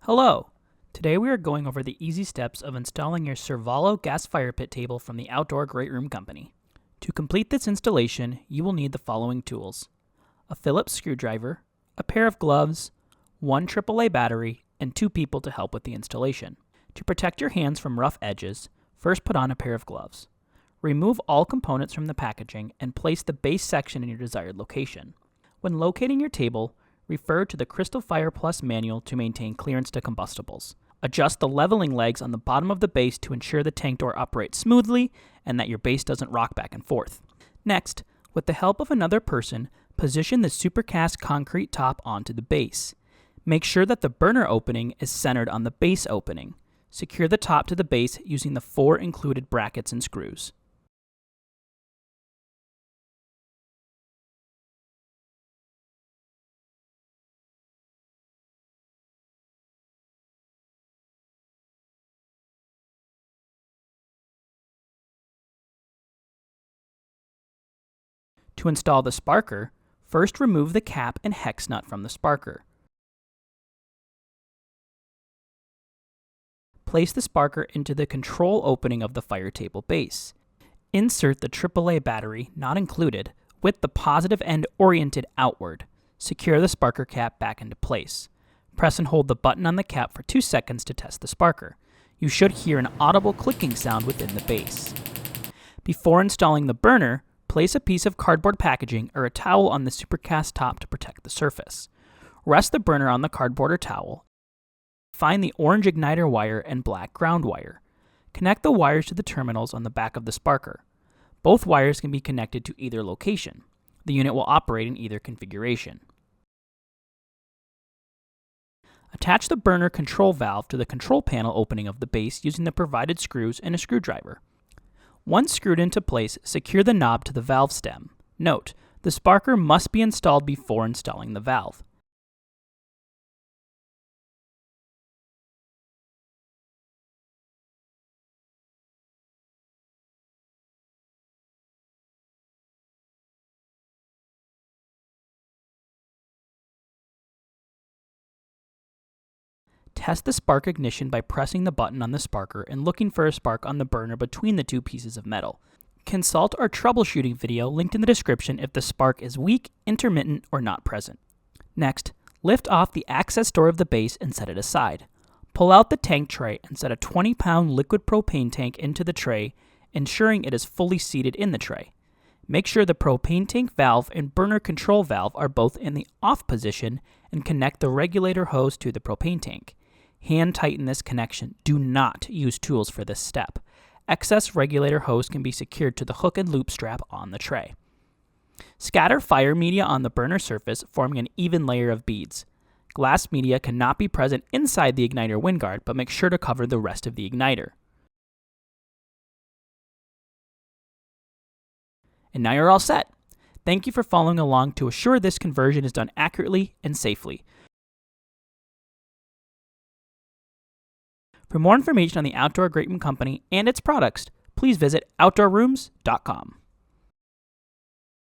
Hello! Today we are going over the easy steps of installing your Cirvalo gas fire pit table from the Outdoor GreatRoom Company. To complete this installation, you will need the following tools: a Phillips screwdriver, a pair of gloves, one AAA battery, and 2 people to help with the installation. To protect your hands from rough edges, first put on a pair of gloves. Remove all components from the packaging and place the base section in your desired location. When locating your table, refer to the Crystal Fire Plus manual to maintain clearance to combustibles. Adjust the leveling legs on the bottom of the base to ensure the tank door operates smoothly and that your base doesn't rock back and forth. Next, with the help of another person, position the supercast concrete top onto the base. Make sure that the burner opening is centered on the base opening. Secure the top to the base using the 4 included brackets and screws. To install the sparker, first remove the cap and hex nut from the sparker. Place the sparker into the control opening of the fire table base. Insert the AAA battery, not included, with the positive end oriented outward. Secure the sparker cap back into place. Press and hold the button on the cap for 2 seconds to test the sparker. You should hear an audible clicking sound within the base. Before installing the burner, place a piece of cardboard packaging or a towel on the supercast top to protect the surface. Rest the burner on the cardboard or towel. Find the orange igniter wire and black ground wire. Connect the wires to the terminals on the back of the sparker. Both wires can be connected to either location. The unit will operate in either configuration. Attach the burner control valve to the control panel opening of the base using the provided screws and a screwdriver. Once screwed into place, secure the knob to the valve stem. Note, the sparker must be installed before installing the valve. Test the spark ignition by pressing the button on the sparker and looking for a spark on the burner between the 2 pieces of metal. Consult our troubleshooting video linked in the description if the spark is weak, intermittent, or not present. Next, lift off the access door of the base and set it aside. Pull out the tank tray and set a 20-pound liquid propane tank into the tray, ensuring it is fully seated in the tray. Make sure the propane tank valve and burner control valve are both in the off position and connect the regulator hose to the propane tank. Hand tighten this connection. Do not use tools for this step. Excess regulator hose can be secured to the hook and loop strap on the tray. Scatter fire media on the burner surface, forming an even layer of beads. Glass media cannot be present inside the igniter wind guard, but make sure to cover the rest of the igniter. And now you're all set. Thank you for following along to assure this conversion is done accurately and safely. For more information on the Outdoor GreatRoom Company and its products, please visit outdoorrooms.com.